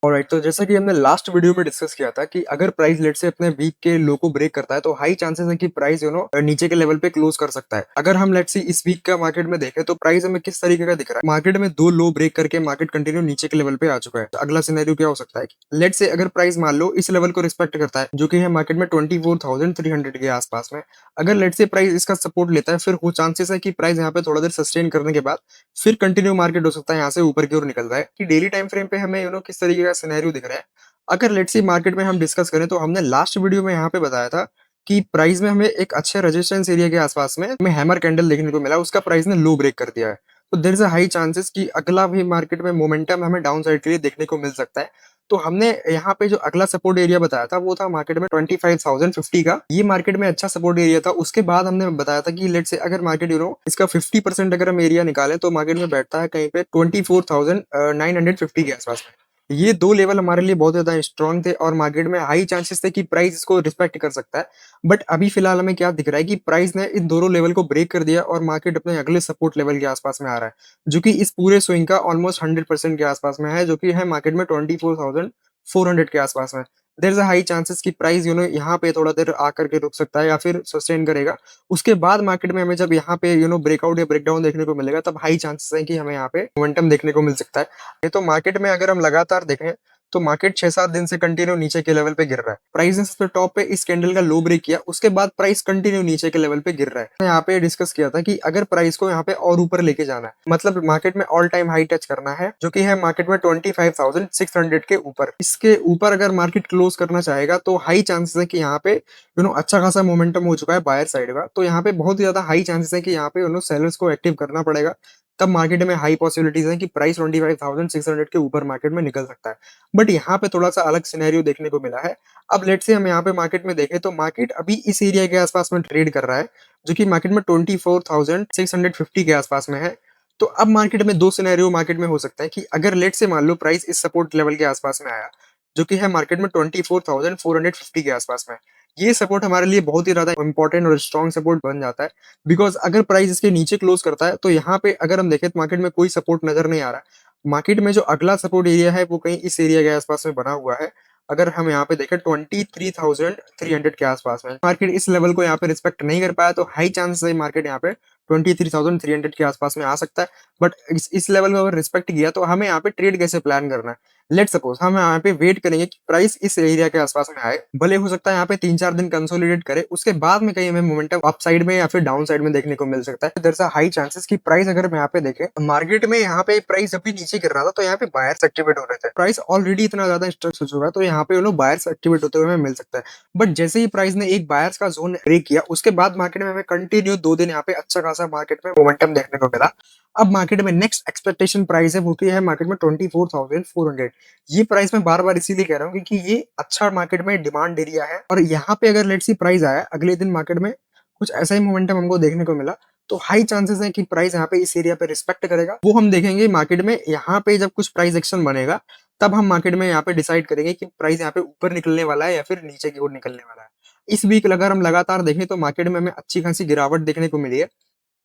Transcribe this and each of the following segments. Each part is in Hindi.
ऑलराइट, तो जैसा कि हमने लास्ट वीडियो में डिस्कस किया था कि अगर प्राइस लेट से अपने वीक के लो को ब्रेक करता है तो हाई चांसेस है कि प्राइस नीचे के लेवल पे क्लोज कर सकता है। अगर हम लेट से इस वीक का मार्केट में देखें तो प्राइस हमें किस तरीके का दिख रहा है। मार्केट में दो लो ब्रेक करके मार्केट कंटिन्यू नीचे के लेवल पे आ चुका है। तो अगला सिनेरियो क्या हो सकता है, लेट से अगर प्राइस मान लो इस लेवल को रिस्पेक्ट करता है जो कि है मार्केट में 24,300 के आसपास में। अगर लेट से प्राइस इसका सपोर्ट लेता है फिर वो चांसेस है कि प्राइस यहाँ पे थोड़ा देर सस्टेन करने के बाद फिर कंटिन्यू मार्केट हो सकता है यहाँ से ऊपर की ओर निकल रहा है। कि डेली टाइम फ्रेम पे हमें किस तरीके का सिनेरियो दिख रहा है। अगर लेट्स सी मार्केट में हम डिस्कस करें तो हमने लास्ट वीडियो में यहाँ पे बताया था कि प्राइस में हमें एक अच्छे रेजिस्टेंस एरिया के आसपास में हमें हैमर कैंडल देखने को मिला, उसका प्राइस ने लो ब्रेक कर दिया है। तो there is a high chances कि अगला भी मार्केट में मोमेंटम हमें डाउन साइड के लिए देखने को मिल सकता है। तो हमने यहाँ पे जो अगला सपोर्ट एरिया बताया था वो था मार्केट में 25,050 का। ये मार्केट में अच्छा सपोर्ट एरिया था। उसके बाद हमने बताया था कि लेट से अगर मार्केट इसका 50% अगर हम एरिया निकालें तो मार्केट में बैठता है कहीं पे 24,950 के आसपास में। ये दो लेवल हमारे लिए बहुत ज्यादा स्ट्रांग थे और मार्केट में हाई चांसेस थे कि प्राइस इसको रिस्पेक्ट कर सकता है। बट अभी फिलहाल हमें क्या दिख रहा है कि प्राइस ने इन दोनों लेवल को ब्रेक कर दिया और मार्केट अपने अगले सपोर्ट लेवल के आसपास में आ रहा है, जो कि इस पूरे स्विंग का ऑलमोस्ट 100% के आसपास में है, जो कि है मार्केट में 24,400 के आसपास में। There is a high chances कि प्राइस यहाँ पे थोड़ा देर आकर के रुक सकता है या फिर सस्टेन करेगा। उसके बाद मार्केट में हमें जब यहाँ पे ब्रेकआउट या ब्रेकडाउन देखने को मिलेगा तब हाई चांसेस है कि हमें यहाँ पे मोमेंटम देखने को मिल सकता है। ये तो मार्केट में अगर हम लगातार देखें तो मार्केट 6-7 दिन से कंटिन्यू नीचे के लेवल पे गिर रहा है। प्राइस ने सबसे टॉप पे इस कैंडल का लो ब्रेक किया, उसके बाद प्राइस कंटिन्यू नीचे के लेवल पे गिर रहा है। यहाँ पे डिस्कस किया था कि अगर प्राइस को यहाँ पे और ऊपर लेके जाना है, मतलब मार्केट में ऑल टाइम हाई टच करना है जो कि है मार्केट में 25,600 के ऊपर। इसके ऊपर अगर मार्केट क्लोज करना चाहेगा तो हाई चांसेस है कि यहाँ पे अच्छा खासा मोमेंटम हो चुका है बायर साइड का। तो यहाँ पे बहुत ज्यादा हाई चांसेस है कि यहाँ पे सेलर्स को एक्टिव करना पड़ेगा। तब मार्केट में हाई पॉसिबिलिटीज है कि प्राइस 25,600 के ऊपर मार्केट में निकल सकता है। बट यहाँ पे थोड़ा सा अलग सिनेरियो देखने को मिला है। अब लेट से हम यहाँ पे मार्केट में देखें तो मार्केट अभी इस एरिया के आसपास में ट्रेड कर रहा है जो कि मार्केट में 24,650 के आसपास में है। तो अब मार्केट में दो सिनेरियो मार्केट में हो सकता है कि अगर लेट से मान लो प्राइस इस सपोर्ट लेवल के आसपास में आया जो कि है मार्केट में 24,450 के आसपास में। ये सपोर्ट हमारे लिए बहुत ही ज्यादा इंपॉर्टेंट और स्ट्रॉन्ग सपोर्ट बन जाता है। बिकॉज अगर प्राइस इसके नीचे क्लोज करता है तो यहाँ पे अगर हम देखें तो मार्केट में कोई सपोर्ट नजर नहीं आ रहा है। मार्केट में जो अगला सपोर्ट एरिया है वो कहीं इस एरिया के आसपास में बना हुआ है। अगर हम यहाँ पे देखें 23,300 के आसपास में मार्केट इस लेवल को यहाँ पे रिस्पेक्ट नहीं कर पाया तो हाई चांसेस है मार्केट यहाँ पे 23,300 के आसपास में आ सकता है। बट इस लेवल में अगर रिस्पेक्ट किया तो हमें यहाँ पे ट्रेड कैसे प्लान करना है। लेट सपोज हम यहाँ पे वेट करेंगे कि प्राइस इस एरिया के आसपास में आए, भले हो सकता है यहाँ पे 3-4 दिन कंसोलिडेट करे, उसके बाद में कहीं हमें मोमेंटम अप साइड में या फिर डाउन साइड में देखने को मिल सकता है। There is a high chances कि प्राइस अगर हम यहाँ पे देखें मार्केट में यहाँ पे प्राइस अभी नीचे गिर रहा था तो यहाँ पे बायर्स एक्टिवेट हो रहे थे। प्राइस ऑलरेडी इतना ज्यादा स्ट्रेस हो चुका है तो यहाँ पे बायर्स एक्टिवेट होते हुए हमें मिल सकता है। बट जैसे ही प्राइस ने एक बायर्स का जोन ब्रेक किया उसके बाद मार्केट में हमें कंटिन्यू 2 दिन यहाँ पे अच्छा खासा मार्केट में मोमेंटम देखने को मिला। अब मार्केट में नेक्स्ट एक्सपेक्टेशन प्राइस है वो की है मार्केट में 24,400। ये प्राइस मैं बार बार इसीलिए कह रहा हूँ क्योंकि ये अच्छा मार्केट में डिमांड एरिया है और यहाँ पे अगर लेट्स सी प्राइस आया अगले दिन मार्केट में कुछ ऐसा ही मोमेंटम हमको देखने को मिला तो हाई चांसेस है कि प्राइस यहाँ पे इस एरिया पे रिस्पेक्ट करेगा। वो हम देखेंगे मार्केट में यहाँ पे जब कुछ प्राइस एक्शन बनेगा तब हम मार्केट में यहाँ पे डिसाइड करेंगे कि प्राइस यहाँ पे ऊपर निकलने वाला है या फिर नीचे की ओर निकलने वाला है। इस वीक अगर हम लगातार देखें तो मार्केट में हमें अच्छी खासी गिरावट देखने को मिली है।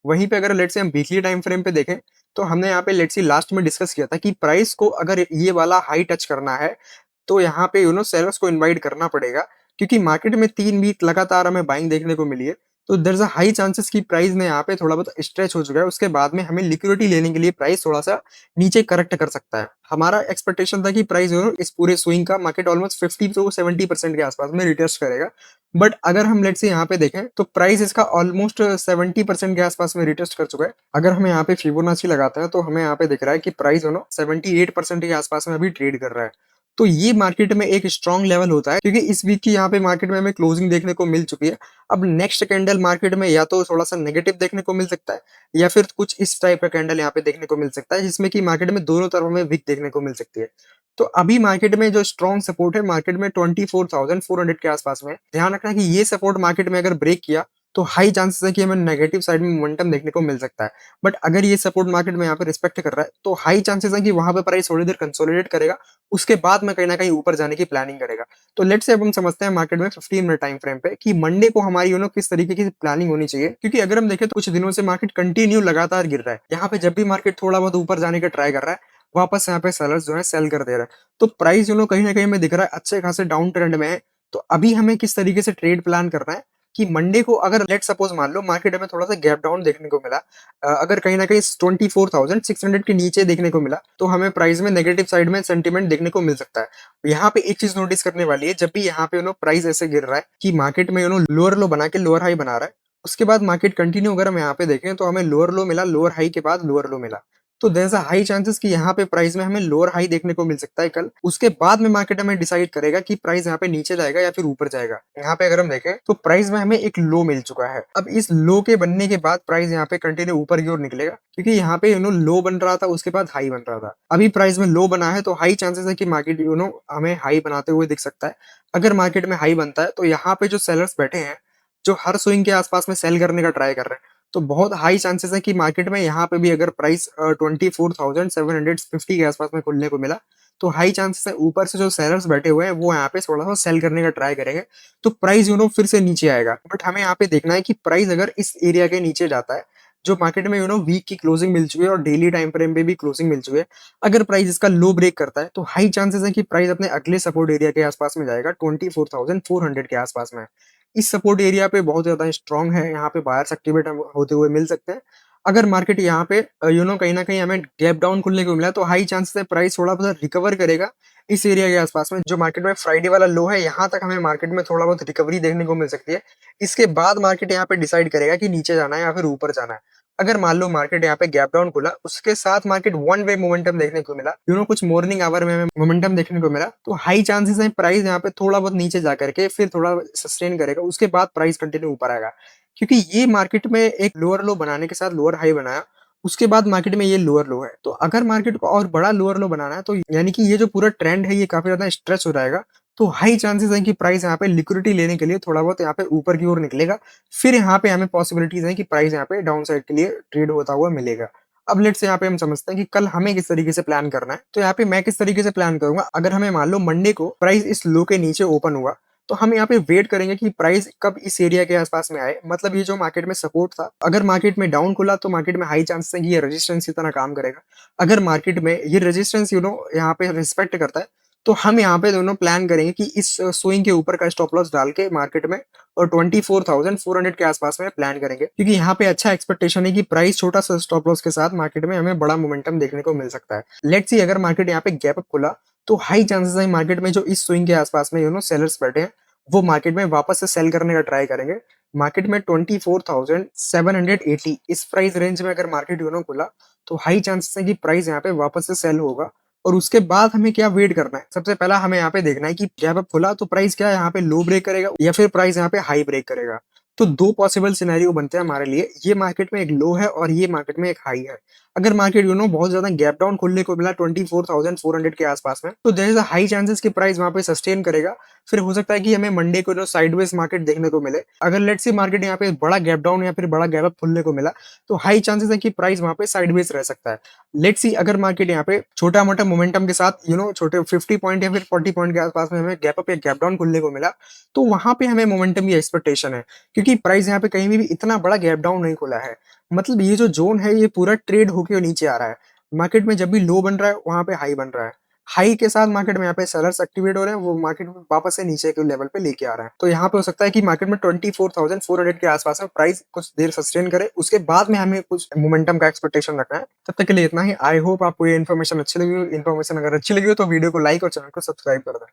वहीं पे अगर लेट्स से हम वीकली टाइम फ्रेम पे देखें तो हमने यहाँ पे लेट्स सी लास्ट में डिस्कस किया था कि प्राइस को अगर ये वाला हाई टच करना है तो यहाँ पे सेलर्स को इनवाइट करना पड़ेगा क्योंकि मार्केट में 3 वीक लगातार हमें बाइंग देखने को मिली है। तो there is a high chances कि प्राइस ने यहाँ पे थोड़ा बहुत स्ट्रेच हो चुका है, उसके बाद में हमें लिक्विडिटी लेने के लिए प्राइस थोड़ा सा नीचे करेक्ट कर सकता है। हमारा एक्सपेक्टेशन था कि प्राइस इस पूरे स्विंग का मार्केट ऑलमोस्ट 50 से 70% के आसपास में रिटेस्ट करेगा। बट अगर हम लेट से यहाँ पे देखें तो प्राइस इसका ऑलमोस्ट 70% के आसपास में रिटेस्ट कर चुका है। अगर हम यहाँ पे फिबोनाची लगाते हैं तो हमें यहाँ पे दिख रहा है कि प्राइस 78% के आसपास में अभी ट्रेड कर रहा है। तो ये मार्केट में एक स्ट्रॉन्ग लेवल होता है क्योंकि इस वीक की यहाँ पे मार्केट में हमें क्लोजिंग देखने को मिल चुकी है। अब नेक्स्ट कैंडल मार्केट में या तो थोड़ा सा नेगेटिव देखने को मिल सकता है या फिर कुछ इस टाइप का कैंडल यहाँ पे देखने को मिल सकता है जिसमें कि मार्केट में दोनों तरफ हमें वीक देखने को मिल सकती है। तो अभी मार्केट में जो स्ट्रॉन्ग सपोर्ट है मार्केट में 24,400 के आसपास में। ध्यान रखना कि ये सपोर्ट मार्केट में अगर ब्रेक किया तो हाई चांसेस है कि हमें नेगेटिव साइड में मोमेंटम देखने को मिल सकता है। बट अगर ये सपोर्ट मार्केट में यहाँ पे रिस्पेक्ट कर रहा है तो हाई चांसेस है कि वहां पे प्राइस थोड़ी देर कंसोलिडेट करेगा, उसके बाद में कहीं ना कहीं ऊपर जाने की प्लानिंग करेगा। तो लेट्स से अब हम समझते हैं मार्केट में 15 मिनट टाइम फ्रेम पे कि मंडे को हमारी किस तरीके की प्लानिंग होनी चाहिए। क्योंकि अगर हम देखें तो कुछ दिनों से मार्केट कंटिन्यू लगातार गिर रहा है। यहाँ पे जब भी मार्केट थोड़ा बहुत ऊपर जाने का ट्राई कर रहा है वापस यहाँ पे सेलर्स जो है सेल कर दे रहे हैं। तो प्राइस कहीं न कहीं हमें दिख रहा है अच्छे खासे डाउन ट्रेंड में है। तो अभी हमें किस तरीके से ट्रेड प्लान करना है कि मंडे को अगर लेट्स सपोज मान लो मार्केट में थोड़ा-सा गैप डाउन देखने को मिला, अगर कहीं न कहीं 24,600 के नीचे देखने को मिला, तो हमें प्राइस में नेगेटिव साइड में सेंटीमेंट देखने को मिल सकता है। यहाँ पे एक चीज़ नोटिस करने वाली है, जब भी यहाँ पे प्राइस ऐसे गिर रहा है कि मार्केट में लोअर लो बना के लोअर हाई बना रहा है, उसके बाद मार्केट कंटिन्यू अगर हम यहाँ पे देखें तो हमें लोअर लो मिला, लोअर हाई के बाद लोअर लो मिला। तो there is a high chances कि यहाँ पे प्राइस में हमें लोअर हाई देखने को मिल सकता है कल। उसके बाद में मार्केट हमें डिसाइड करेगा कि प्राइस यहाँ पे नीचे जाएगा या फिर ऊपर जाएगा। यहाँ पे अगर हम देखें तो प्राइस में हमें एक लो मिल चुका है। अब इस लो के बनने के बाद प्राइस यहाँ पे कंटिन्यू ऊपर की ओर निकलेगा, क्योंकि यहाँ पे लो बन रहा था, उसके बाद हाई बन रहा था। अभी प्राइस में लो बना है तो हाई चांसेस है कि मार्केट हमें हाई बनाते हुए दिख सकता है। अगर मार्केट में हाई बनता है तो यहाँ पे जो सेलर्स बैठे हैं, जो हर स्विंग के आसपास में सेल करने का ट्राई कर रहे हैं, तो बहुत हाई चांसेस है कि मार्केट में यहाँ पे भी अगर प्राइस 24,750 के आसपास में खुलने को मिला, तो हाई चांसेस है ऊपर से जो सेलर्स बैठे हुए हैं वो यहाँ पे थोड़ा सा सेल करने का ट्राई करेंगे, तो प्राइस फिर से नीचे आएगा। बट हमें यहाँ पे देखना है कि प्राइस अगर इस एरिया के नीचे जाता है, जो मार्केट में वीक की क्लोजिंग मिल चुकी है और डेली टाइम फ्रेम पे भी क्लोजिंग मिल चुकी है, अगर प्राइस इसका लो ब्रेक करता है तो हाई चांसेस है कि प्राइस अपने अगले सपोर्ट एरिया के आसपास में जाएगा, 24,400 के आसपास में। इस सपोर्ट एरिया पे बहुत ज़्यादा स्ट्रॉन्ग है, यहाँ पे बायर्स एक्टिवेट होते हुए मिल सकते हैं। अगर मार्केट यहाँ पे कहीं न कहीं हमें गैप डाउन खुलने को मिला, तो हाई चांसेस है प्राइस थोड़ा-बहुत रिकवर करेगा इस एरिया के आसपास में। जो मार्केट में फ्राइडे वाला लो है, यहाँ तक हमें मार्केट में थोड़ा बहुत रिकवरी देखने को मिल सकती है। इसके बाद मार्केट यहाँ पे डिसाइड करेगा कि नीचे जाना है या फिर ऊपर जाना है। अगर मान लो मार्केट यहाँ पे गैप डाउन खुला, उसके साथ मार्केट वन वे मोमेंटम देखने को मिला, कुछ मॉर्निंग आवर में हमें मोमेंटम देखने को मिला, तो हाई चांसेस है प्राइस यहाँ पे थोड़ा बहुत नीचे जा करके फिर थोड़ा सस्टेन करेगा, उसके बाद प्राइस कंटिन्यू ऊपर आएगा। क्योंकि ये मार्केट में एक लोअर लो बनाने के साथ लोअर हाई बनाया, उसके बाद मार्केट में ये लोअर लो है। तो अगर मार्केट को और बड़ा लोअर लो बनाना है, तो यानी कि ये जो पूरा ट्रेंड है ये काफ़ी ज़्यादा स्ट्रेच हो जाएगा। तो हाई चांसेस है कि प्राइस यहाँ पे लिक्विडिटी लेने के लिए थोड़ा बहुत यहाँ पे ऊपर की ओर निकलेगा। फिर यहाँ पे हमें पॉसिबिलिटीज़ है कि प्राइस यहाँ पे डाउन साइड के लिए ट्रेड होता हुआ मिलेगा। अब लेट्स यहाँ पे हम समझते हैं कि कल हमें किस तरीके से प्लान करना है। तो यहाँ पे मैं किस तरीके से प्लान करूँगा, अगर हमें मान लो मंडे को प्राइस इस लो के नीचे ओपन हुआ, तो हम यहाँ पे वेट करेंगे कि प्राइस कब इस एरिया के आसपास में आए। मतलब ये जो मार्केट में सपोर्ट था, अगर मार्केट में डाउन खुला तो मार्केट में हाई चांसेस है कि ये रेजिस्टेंस की तरह काम करेगा। अगर मार्केट में ये रेजिस्टेंस यहाँ पे रिस्पेक्ट करता है, तो हम यहाँ पे दोनों प्लान करेंगे कि इस स्विंग के ऊपर का स्टॉप लॉस डाल के मार्केट में और 24,400 के आसपास में प्लान करेंगे, क्योंकि यहाँ पे अच्छा एक्सपेक्टेशन है कि प्राइस छोटा सा स्टॉप लॉस के साथ मार्केट में हमें बड़ा मोमेंटम देखने को मिल सकता है। लेट्स सी अगर मार्केट यहाँ पे गैप अप खुला, तो हाई चांसेस है मार्केट में जो इस स्विंग के आसपास में सेलर्स बैठे हैं, वो मार्केट में वापस से सेल करने का ट्राई करेंगे। मार्केट में 24,780 इस प्राइस रेंज में अगर मार्केट खुला, तो हाई चांसेस है कि प्राइस यहाँ पे वापस से सेल होगा। और उसके बाद हमें क्या वेट करना है, सबसे पहला हमें यहाँ पे देखना है कि गैप अप खुला तो प्राइस क्या यहाँ पे लो ब्रेक करेगा या फिर प्राइस यहाँ पे हाई ब्रेक करेगा। तो दो पॉसिबल सिनेरियो बनते हैं हमारे लिए, ये मार्केट में एक लो है और ये मार्केट में एक हाई है। अगर मार्केट बहुत ज्यादा गैप डाउन खुलने को मिला 24,400 के आसपास में, तो there is a high chances कि प्राइस वहां पे सस्टेन करेगा। फिर हो सकता है कि हमें मंडे को साइडवेज मार्केट देखने को मिले। अगर लेट्स से मार्केट यहाँ पे बड़ा गैप डाउन या फिर बड़ा गैप अप खुलने को मिला, तो हाई चांसेस है कि प्राइस वहां पे साइडवेज रह सकता है। लेट्स सी अगर मार्केट यहाँ पे छोटा मोटा मोमेंटम के साथ छोटे 50 पॉइंट या फिर 40 पॉइंट के आसपास में हमें गैप अप या गैप डाउन खुलने को मिला, तो वहां पे हमें मोमेंटम की एक्सपेक्टेशन है, क्योंकि प्राइस यहाँ पे कहीं भी इतना बड़ा गैप डाउन नहीं खुला है। मतलब ये जो जोन है ये पूरा ट्रेड होके नीचे आ रहा है। मार्केट में जब भी लो बन रहा है वहां पे हाई बन रहा है। हाई के साथ मार्केट में यहाँ पे सेलर्स एक्टिवेट हो रहे हैं, वो मार्केट में वापस से नीचे के लेवल पे लेके आ रहे हैं। तो यहाँ पे हो सकता है कि मार्केट में 24,400 के आसपास में प्राइस कुछ देर सस्टेन करे, उसके बाद में हमें कुछ मोमेंटम का एक्सपेक्टेशन रखना है। तब तक के लिए इतना ही। आई होप आपको ये इन्फॉर्मेशन अच्छी लगी हो। इन्फॉर्मेशन अगर अच्छी लगी हो तो वीडियो को लाइक और चैनल को सब्सक्राइब कर दें।